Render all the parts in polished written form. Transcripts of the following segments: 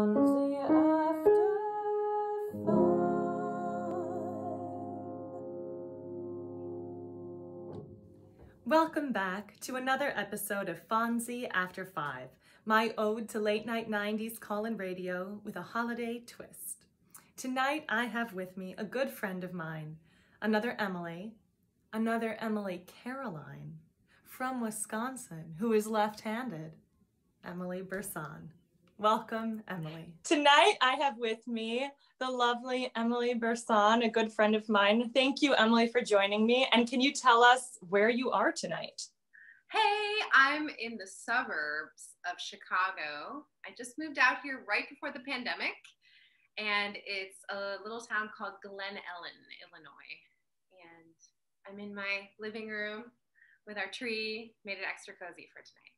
Fonzie after 5. Welcome back to another episode of Fonzie After 5, my ode to late night 90s call-in radio with a holiday twist. Tonight I have with me a good friend of mine, another Emily Caroline from Wisconsin, who is left-handed, Emily Birsan. Welcome, Emily. Tonight I have with me the lovely Emily Birsan, a good friend of mine. Thank you, Emily, for joining me. And can you tell us where you are tonight? Hey, I'm in the suburbs of Chicago. I just moved out here right before the pandemic, and it's a little town called Glen Ellen, Illinois. And I'm in my living room with our tree, made it extra cozy for tonight.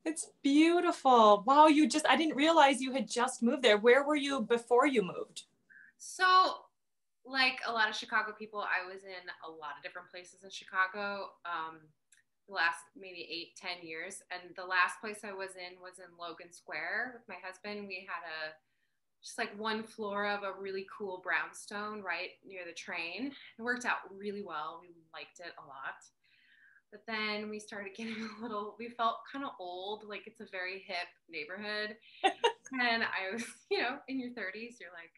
It's beautiful. Wow, I didn't realize you had just moved there. Where were you before you moved? So, like a lot of Chicago people, I was in a lot of different places in Chicago the last maybe 8-10 years. And the last place I was in Logan Square with my husband. We had just like one floor of a really cool brownstone right near the train. It worked out really well. We liked it a lot. But then we started getting we felt kind of old, like it's a very hip neighborhood. And I was, in your 30s, you're like,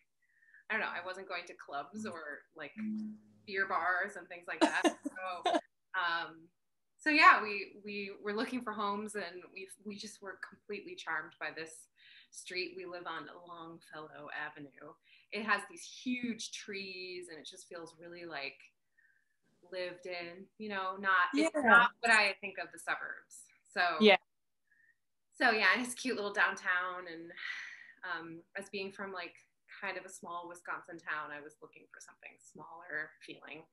I don't know, I wasn't going to clubs or like beer bars and things like that. So yeah, we were looking for homes, and we just were completely charmed by this street. We live on Longfellow Avenue. It has these huge trees, and it just feels really like lived in, it's not what I think of the suburbs. So yeah, it's a cute little downtown. And as being from like kind of a small Wisconsin town, I was looking for something smaller feeling.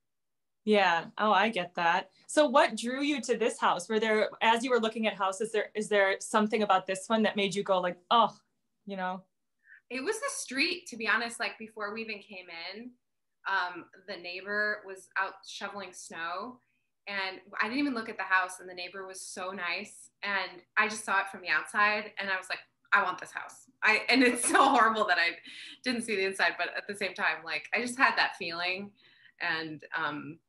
Yeah. Oh, I get that. So what drew you to this house? As you were looking at houses, is there something about this one that made you go like, oh, It was the street, to be honest. Like before we even came in, the neighbor was out shoveling snow, and I didn't even look at the house, and the neighbor was so nice, and I just saw it from the outside, and I was like, I want this house. And it's so horrible that I didn't see the inside, but at the same time, like I just had that feeling. And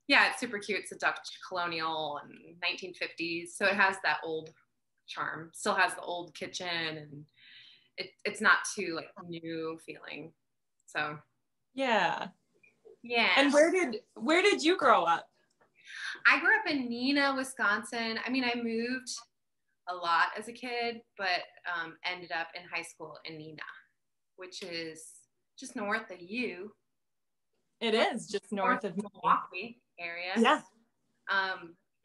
it's super cute. It's a Dutch colonial and 1950s, so it has that old charm. Still has the old kitchen, and it's not too like new feeling. So yeah. And where did you grow up? I grew up in Neenah, Wisconsin. I mean, I moved a lot as a kid, but ended up in high school in Neenah, which is just north of you. It is just north of Milwaukee area. Yeah.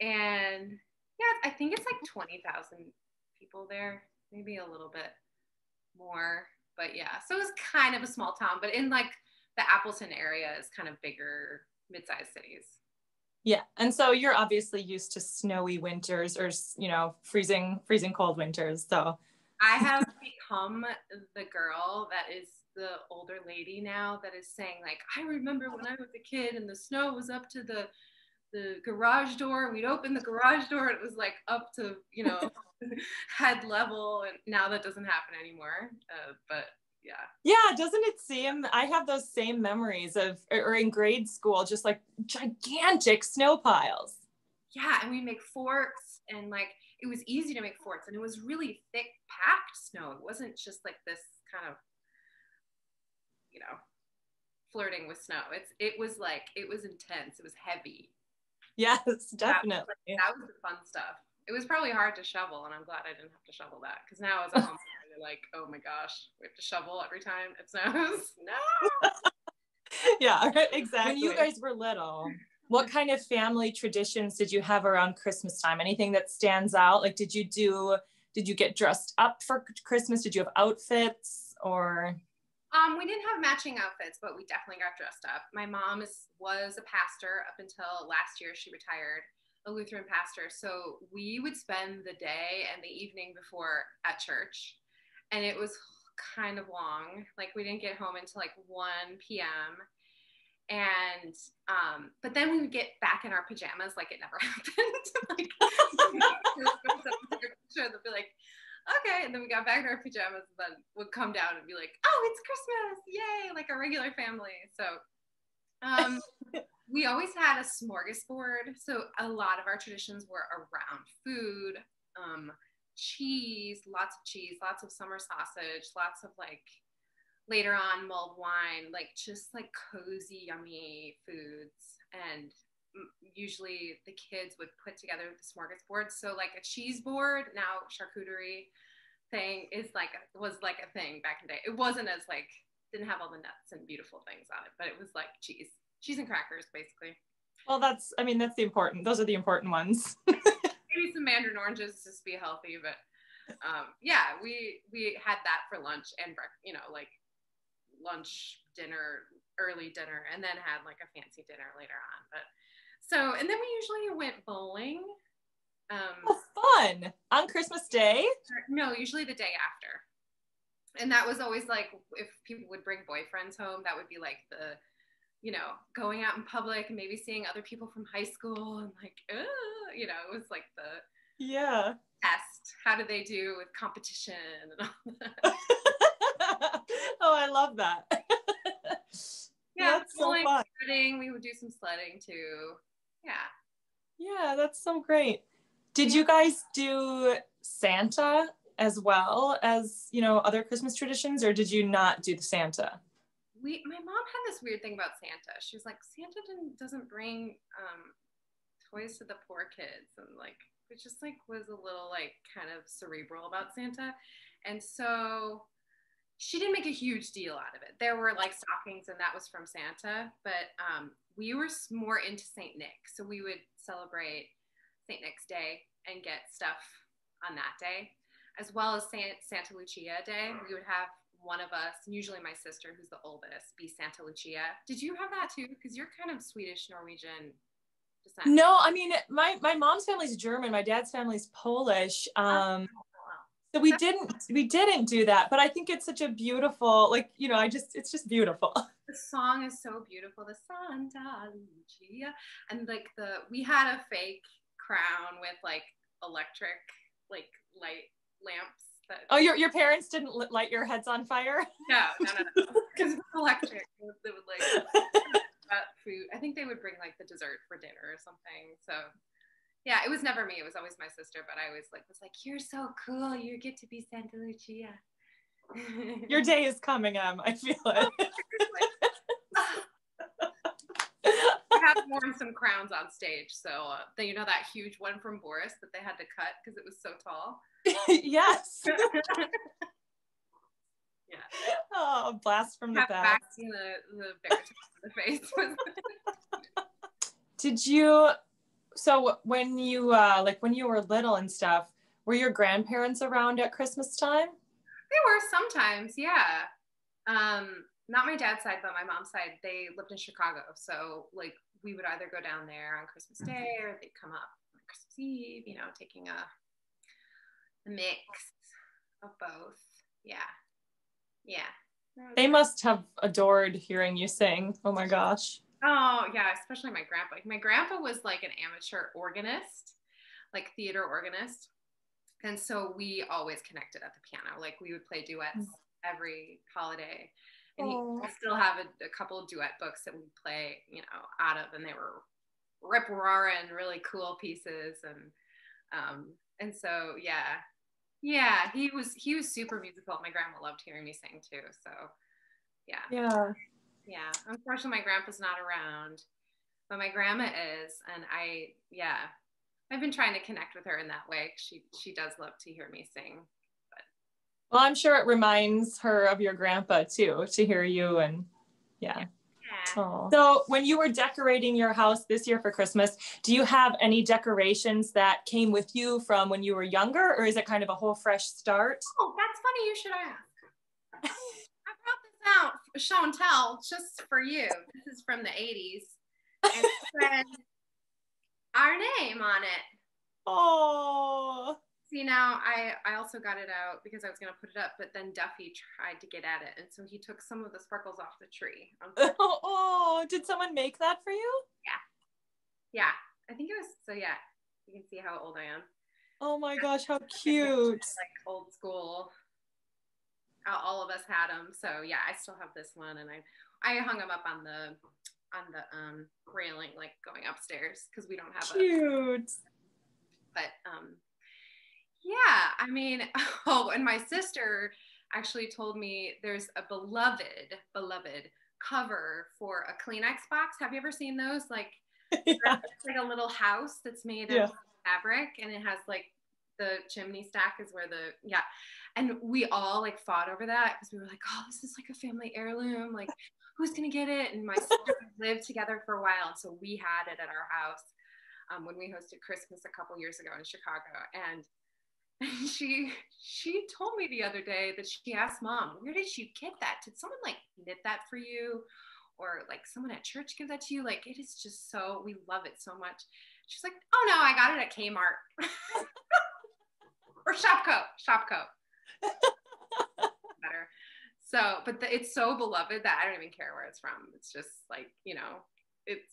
And yeah, I think it's like 20,000 people there, maybe a little bit more, but yeah. So it was kind of a small town, but in like the Appleton area is kind of bigger, mid-sized cities. Yeah. And so you're obviously used to snowy winters or, freezing cold winters. So I have become the girl that is the older lady now that is saying like, I remember when I was a kid and the snow was up to the garage door, and we'd open the garage door and it was like up to, head level. And now that doesn't happen anymore. But yeah, doesn't it seem, I have those same memories or in grade school, just like gigantic snow piles. Yeah, and we make forts, and like it was easy to make forts, and it was really thick packed snow. It wasn't just like this kind of flirting with snow. It was intense. It was heavy. Yes, definitely. That was the fun stuff. It was probably hard to shovel, and I'm glad I didn't have to shovel that, because now as a homeowner, you're like, oh my gosh, we have to shovel every time it snows. No. Yeah, exactly. When you guys were little, what kind of family traditions did you have around Christmas time? Anything that stands out? Like, did you get dressed up for Christmas? Did you have outfits or? We didn't have matching outfits, but we definitely got dressed up. My mom was a pastor up until last year. She retired, a Lutheran pastor. So we would spend the day and the evening before at church, and it was kind of long. Like we didn't get home until like 1 p.m. And but then we would get back in our pajamas like it never happened. Like they'll be like, okay. And then we got back in our pajamas and then would come down and be like, oh, it's Christmas. Yay. Like a regular family. So we always had a smorgasbord. So a lot of our traditions were around food, cheese, lots of summer sausage, lots of like later on mulled wine, like just like cozy, yummy foods. And usually the kids would put together the smorgasbord. So like a cheese board, now charcuterie thing was like a thing back in the day. It wasn't as like, didn't have all the nuts and beautiful things on it, but it was like cheese and crackers basically. Well, that's those are the important ones. Maybe some mandarin oranges just to be healthy, but yeah, we had that for lunch and like lunch, dinner, early dinner, and then had like a fancy dinner later on. But so, and then we usually went bowling. Fun on Christmas Day? No, usually the day after. And that was always like, if people would bring boyfriends home, that would be like the, going out in public and maybe seeing other people from high school and like, it was like the test. How do they do with competition and all that? Oh, I love that. Yeah, that's so fun. Sledding. We would do some sledding too. Yeah, that's so great. Did you guys do Santa as well as, other Christmas traditions, or did you not do the Santa? My mom had this weird thing about Santa. She was like, Santa doesn't bring toys to the poor kids, and like it just like was a little like kind of cerebral about Santa. And so she didn't make a huge deal out of it. There were like stockings and that was from Santa, but we were more into St. Nick. So we would celebrate St. Nick's Day and get stuff on that day, as well as Santa Lucia Day. We would have one of us, usually my sister, who's the oldest, be Santa Lucia. Did you have that too? Because you're kind of Swedish, Norwegian descent. No, I mean, my mom's family's German. My dad's family's Polish. So we didn't do that, but I think it's such a beautiful, like, it's just beautiful. The song is so beautiful. The Santa Lucia. And like we had a fake crown with like electric, like light lamps. Oh, your parents didn't light your heads on fire? No. Because it's electric. They would like food. I think they would bring like the dessert for dinner or something. So yeah, it was never me. It was always my sister. But I was like, you're so cool. You get to be Santa Lucia. Your day is coming, I feel it. I have worn some crowns on stage. So that huge one from Boris that they had to cut because it was so tall. Yes. Yeah. Oh, a blast from the past. The bear in the face. Did you? So when you when you were little and stuff, were your grandparents around at Christmas time? They were sometimes, yeah. Not my dad's side, but my mom's side. They lived in Chicago, so like we would either go down there on Christmas Day or they'd come up on Christmas Eve. Taking a mix of both. Yeah. They must have adored hearing you sing. Oh my gosh. Oh yeah, especially my grandpa. My grandpa was like an amateur organist, like theater organist. And so we always connected at the piano. Like we would play duets every holiday. And we still have a couple of duet books that we play, out of, and they were rip-roaring, really cool pieces. And so yeah, he was super musical. My grandma loved hearing me sing too. So yeah. Unfortunately, my grandpa's not around, but my grandma is, and I've been trying to connect with her in that way. She does love to hear me sing. But well, I'm sure it reminds her of your grandpa too, to hear you. And yeah. So when you were decorating your house this year for Christmas, do you have any decorations that came with you from when you were younger, or is it kind of a whole fresh start? Oh, that's funny you should ask. I brought this out, show and tell, just for you. This is from the 80s. And it said our name on it. Oh. See, now I also got it out because I was going to put it up, but then Duffy tried to get at it. And so he took some of the sparkles off the tree. Oh, did someone make that for you? Yeah. I think it was, so yeah, you can see how old I am. Oh my gosh, how cute. Like old school. All of us had them. So yeah, I still have this one, and I hung them up on the railing, like going upstairs, because we don't have cute. But yeah, I mean, oh, and my sister actually told me there's a beloved cover for a Kleenex box. Have you ever seen those? Like, it's like a little house that's made of fabric, and it has like the chimney stack is where and we all like fought over that because we were like, oh, this is like a family heirloom, like who's gonna get it? And my sister lived together for a while, and so we had it at our house when we hosted Christmas a couple years ago in Chicago. And she told me the other day that she asked Mom, where did you get that? Did someone like knit that for you, or like someone at church give that to you? Like, it is just so, we love it so much. She's like, oh no, I got it at Kmart. Or Shopko. Better. So, but it's so beloved that I don't even care where it's from. It's just like, it's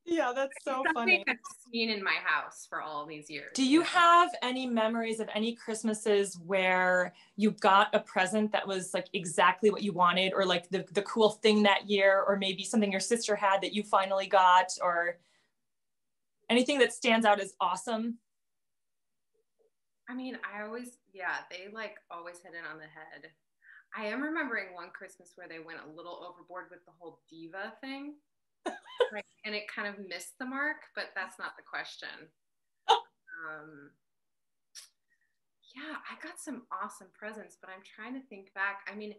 that's so funny. I've seen in my house for all these years. Do you have any memories of any Christmases where you got a present that was like exactly what you wanted, or like the cool thing that year, or maybe something your sister had that you finally got, or anything that stands out as awesome? I mean, they like always hit it on the head. I am remembering one Christmas where they went a little overboard with the whole diva thing. Like, and it kind of missed the mark, but that's not the question. Yeah, I got some awesome presents, but I'm trying to think back. I mean,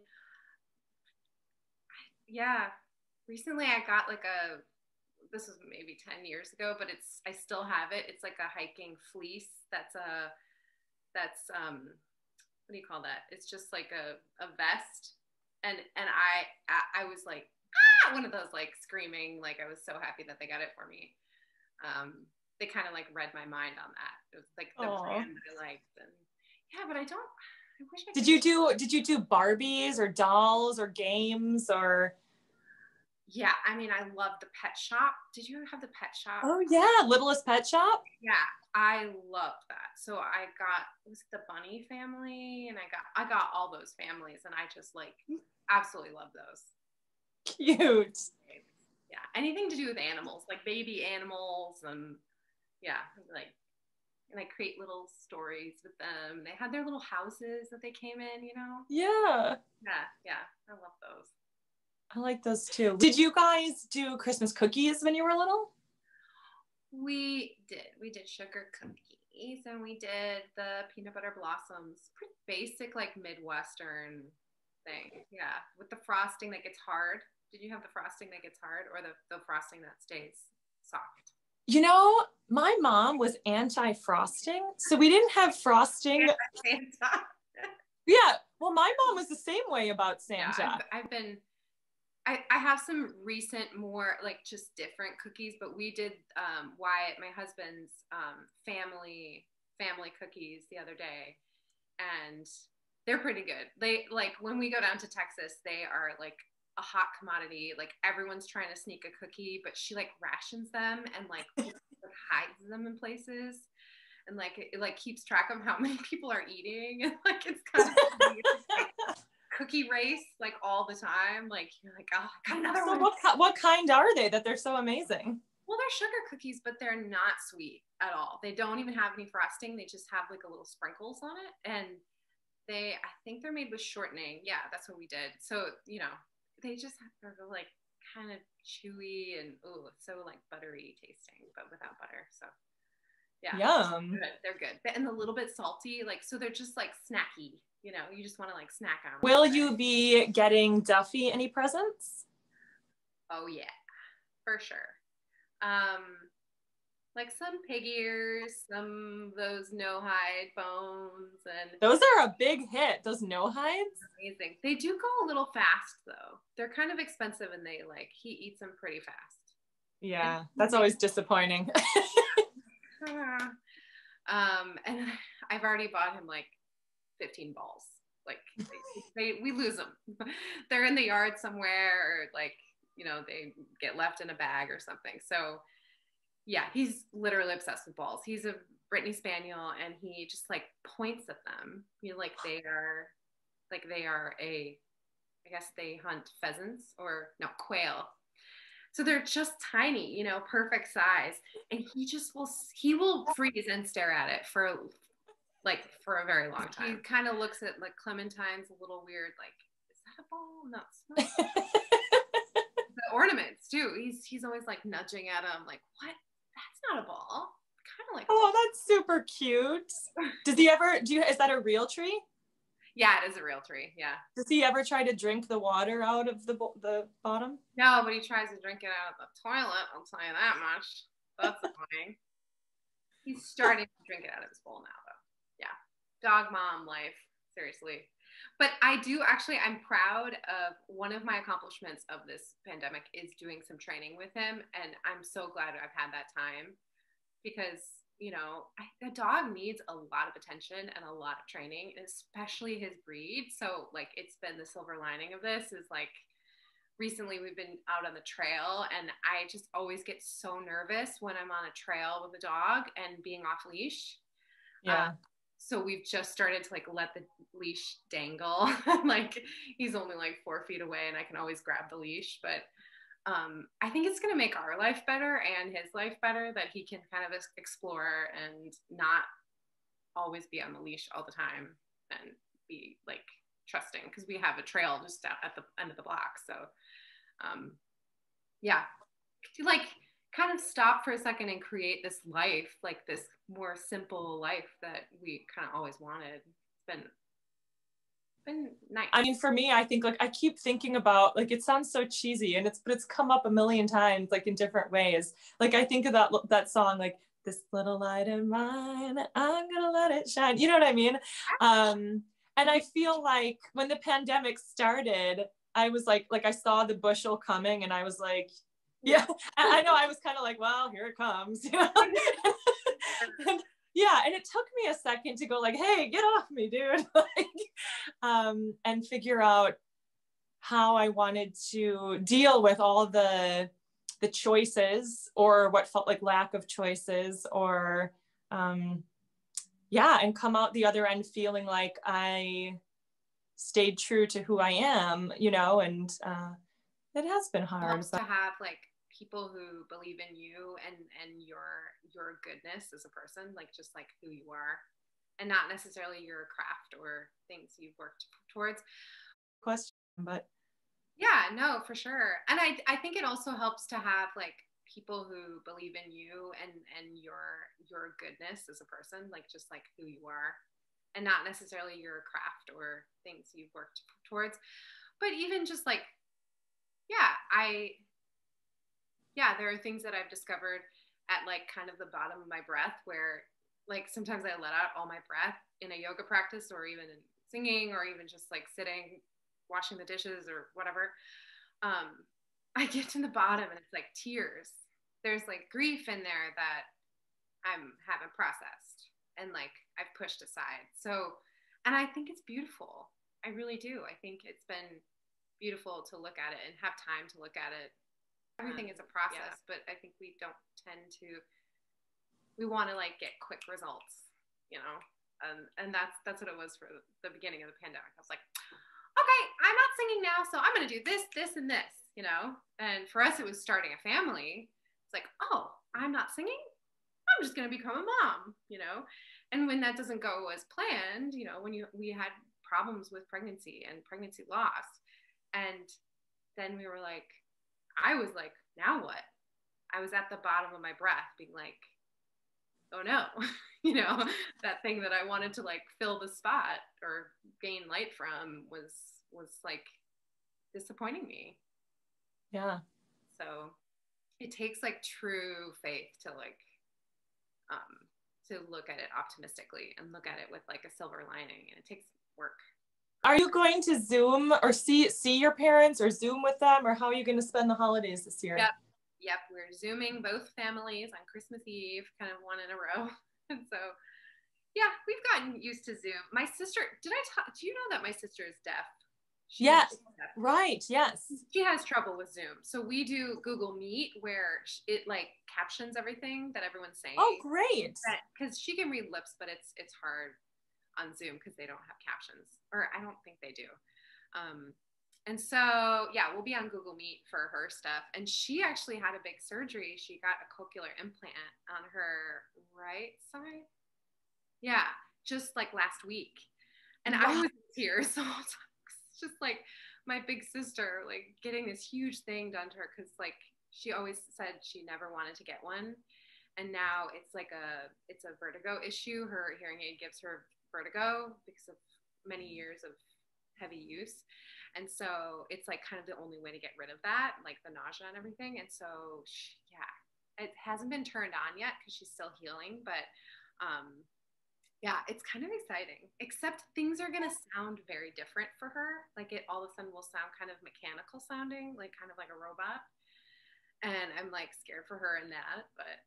recently I got like this was maybe 10 years ago, but I still have it. It's like a hiking fleece that's what do you call that? It's just like a vest. And I was like, one of those like screaming, like I was so happy that they got it for me. They kind of like read my mind on that. It was like the brand that I liked. And yeah, but I wish I did you do Barbies or dolls or games or? Yeah, I mean, I love the pet shop. Did you have the pet shop? Oh yeah, Littlest Pet Shop. Yeah, I loved that. So I got, it was the bunny family, and I got all those families, and I just like absolutely love those. Cute. Yeah, anything to do with animals, like baby animals, and and I create little stories with them. They had their little houses that they came in, Yeah. Yeah, I love those. I like those too. Did you guys do Christmas cookies when you were little? We did sugar cookies, and we did the peanut butter blossoms. Pretty basic, like Midwestern thing. Yeah, with the frosting that gets hard. Did you have the frosting that gets hard, or the frosting that stays soft? My mom was anti-frosting, so we didn't have frosting. Yeah, well, my mom was the same way about Santa. Yeah, I have some recent, more like just different cookies, but we did Wyatt, my husband's family cookies the other day, and they're pretty good. They, like, when we go down to Texas, they are like a hot commodity. Like, everyone's trying to sneak a cookie, but she like rations them and like hides them in places, and like it like keeps track of how many people are eating, and like it's kind of like cookie race like all the time. Like, you're like, oh, I got another one. What kind are they that they're so amazing? Well, they're sugar cookies, but they're not sweet at all. They don't even have any frosting. They just have like a little sprinkles on it, and I think they're made with shortening. Yeah, that's what we did. So they just they're like kind of chewy and so like buttery tasting, but without butter. So yeah, yum. They're good, and a little bit salty. Like, so they're just like snacky. You just want to like snack on them. Will you be getting Duffy any presents? Oh yeah, for sure. Like some pig ears, some of those no hide bones, and those are a big hit. Those no hides, amazing. They do go a little fast though. They're kind of expensive, and he eats them pretty fast. Yeah, that's always disappointing. And I've already bought him like 15 balls. Like, we lose them. They're in the yard somewhere, or like, they get left in a bag or something. So yeah, he's literally obsessed with balls. He's a Brittany Spaniel, and he just like points at them. You know, like they are I guess they hunt pheasants or no, quail. So they're just tiny, you know, perfect size. And he will freeze and stare at it for a very long time. He kind of looks at like Clementine's a little weird, like, is that a ball? No, it's not. The ornaments too. He's always like nudging at him, like, what? That's not a ball. Kind of like. Oh, that's super cute. Does he ever? Is that a real tree? Yeah, it is a real tree. Yeah. Does he ever try to drink the water out of the bottom? No, but he tries to drink it out of the toilet. I'll tell you that much. That's annoying. He's starting to drink it out of his bowl now, though. Yeah. Dog mom life. Seriously. But I'm proud of one of my accomplishments of this pandemic is doing some training with him. And I'm so glad I've had that time because, you know, a dog needs a lot of attention and a lot of training, especially his breed. So like, it's been the silver lining of this is like, recently we've been out on the trail and I just always get so nervous when I'm on a trail with a dog and being off leash. Yeah. So we've just started to like let the leash dangle. Like he's only like 4 feet away and I can always grab the leash. But I think it's going to make our life better and his life better that he can kind of explore and not always be on the leash all the time and be like trusting because we have a trail just out at the end of the block. So yeah, to like kind of stop for a second and create this life, like this more simple life that we kind of always wanted. It's been nice. I mean, for me, I think like I keep thinking about like it sounds so cheesy and it's come up a million times like in different ways. Like I think of that song like this little light of mine, I'm gonna let it shine. You know what I mean? And I feel like when the pandemic started, I was like I saw the bushel coming and I was like, yeah, I know I was kind of like, well, here it comes, you know? Yeah, and it took me a second to go like, hey, get off me, dude. And figure out how I wanted to deal with all the choices or what felt like lack of choices or and come out the other end feeling like I stayed true to who I am, you know, and it has been hard. To have like people who believe in you and your goodness as a person, like just like who you are and not necessarily your craft or things you've worked towards. Question, but yeah, no, for sure. And I think it also helps to have like people who believe in you and your goodness as a person, like just like who you are and not necessarily your craft or things you've worked towards. But even just like, there are things that I've discovered at like kind of the bottom of my breath where like sometimes I let out all my breath in a yoga practice or even in singing or even just like sitting, washing the dishes or whatever. I get to the bottom and it's like tears. There's like grief in there that I haven't processed and like I've pushed aside. So, and I think it's beautiful. I really do. I think it's been beautiful to look at it and have time to look at it. Everything is a process, but I think we don't tend to, we want to like get quick results, you know? And that's what it was for the beginning of the pandemic. I was like, okay, I'm not singing now, so I'm going to do this, this, and this, you know? And for us, it was starting a family. It's like, oh, I'm not singing? I'm just going to become a mom, you know? And when that doesn't go as planned, you know, when we had problems with pregnancy and pregnancy loss, and then we were like, I was like, now what? I was at the bottom of my breath being like, oh no, you know, that thing that I wanted to like fill the spot or gain light from was like disappointing me. Yeah. So it takes like true faith to like, to look at it optimistically and look at it with like a silver lining, and it takes work. Are you going to Zoom or see your parents or Zoom with them, or how are you going to spend the holidays this year? Yep. We're Zooming both families on Christmas Eve, kind of one in a row. And so, yeah, we've gotten used to Zoom. My sister, do you know that my sister is deaf? Yeah, right. Yes. She has trouble with Zoom. So we do Google Meet where it like captions everything that everyone's saying. Oh, great. Because she can read lips, but it's hard on Zoom because they don't have captions, or I don't think they do. And so, yeah, we'll be on Google Meet for her stuff. And she actually had a big surgery. She got a cochlear implant on her right side. Yeah, just like last week. And I was in tears. So it's just like my big sister, like getting this huge thing done to her. Cause like she always said she never wanted to get one. And now it's like it's a vertigo issue. Her hearing aid gives her vertigo because of many years of heavy use. And so it's like kind of the only way to get rid of that, like the nausea and everything. And so, it hasn't been turned on yet because she's still healing. But yeah, it's kind of exciting, except things are going to sound very different for her. Like it all of a sudden will sound kind of mechanical sounding, like kind of like a robot. And I'm like scared for her in that. But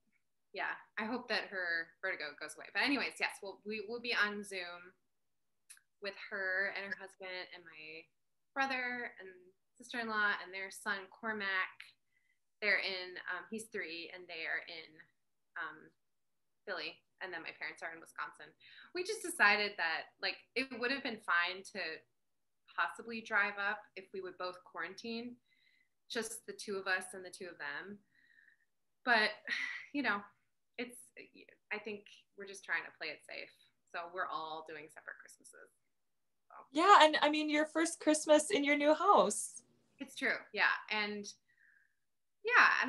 yeah, I hope that her vertigo goes away. But anyways, yes, we will be on Zoom with her and her husband and my brother and sister-in-law and their son Cormac. They're in he's 3 and they are in Philly, and then my parents are in Wisconsin. We just decided that like it would have been fine to possibly drive up if we would both quarantine, just the 2 of us and the 2 of them. But you know, I think we're just trying to play it safe, so we're all doing separate Christmases. Yeah, and I mean, your first Christmas in your new house. It's true, yeah. And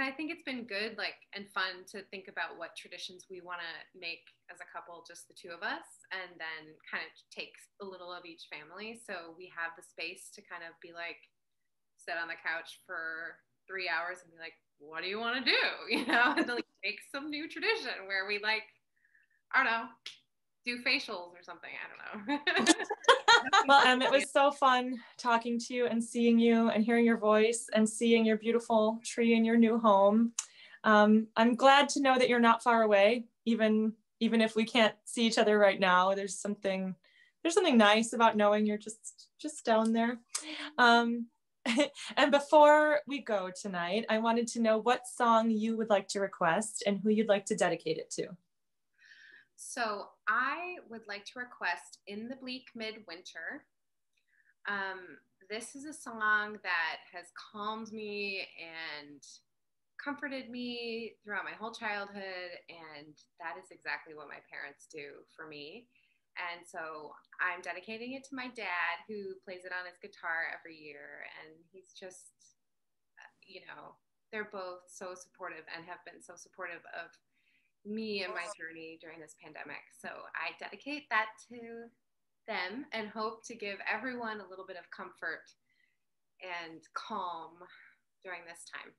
I think it's been good, like, and fun to think about what traditions we want to make as a couple, just the 2 of us, and then kind of take a little of each family. So we have the space to kind of be like, sit on the couch for 3 hours and be like, what do you want to do? You know, and to like make some new tradition where we like, I don't know, do facials or something. I don't know. Well, it was so fun talking to you and seeing you and hearing your voice and seeing your beautiful tree in your new home. I'm glad to know that you're not far away, even if we can't see each other right now. There's something nice about knowing you're just down there. And before we go tonight, I wanted to know what song you would like to request and who you'd like to dedicate it to. So I would like to request In the Bleak Midwinter. This is a song that has calmed me and comforted me throughout my whole childhood, and that is exactly what my parents do for me. And so I'm dedicating it to my dad, who plays it on his guitar every year, and he's just, you know, they're both so supportive and have been so supportive of me and my journey during this pandemic. So I dedicate that to them and hope to give everyone a little bit of comfort and calm during this time.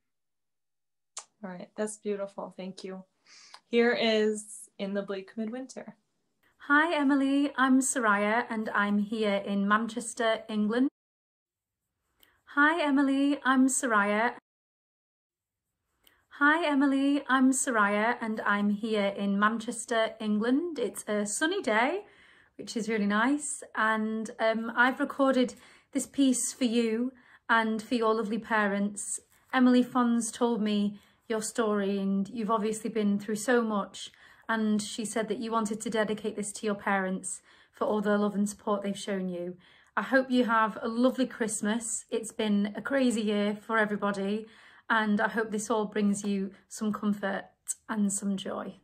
All right, that's beautiful. Thank you. Here is In the Bleak Midwinter. Hi Emily, I'm Soraya and I'm here in Manchester, England. Hi Emily, I'm Soraya. Hi Emily, I'm Soraya and I'm here in Manchester, England. It's a sunny day, which is really nice, and I've recorded this piece for you and for your lovely parents. Emily Fons told me your story and you've obviously been through so much, and she said that you wanted to dedicate this to your parents for all the love and support they've shown you. I hope you have a lovely Christmas. It's been a crazy year for everybody, and I hope this all brings you some comfort and some joy.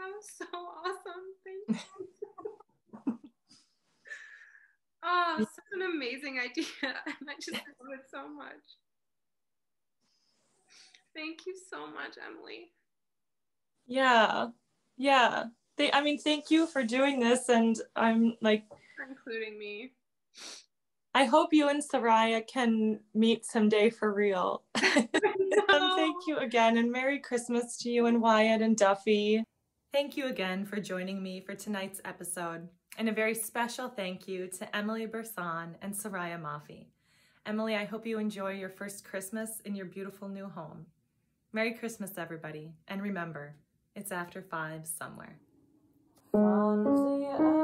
That was so awesome. Thank you. Oh, such an amazing idea. And I just love it so much. Thank you so much, Emily. Yeah. I mean, thank you for doing this, and I'm like, For including me. I hope you and Soraya can meet someday for real. Thank you again, and Merry Christmas to you and Wyatt and Duffy. Thank you again for joining me for tonight's episode, and a very special thank you to Emily Birsan and Soraya Mafi. Emily, I hope you enjoy your first Christmas in your beautiful new home. Merry Christmas, everybody, and remember, it's after 5 somewhere. From the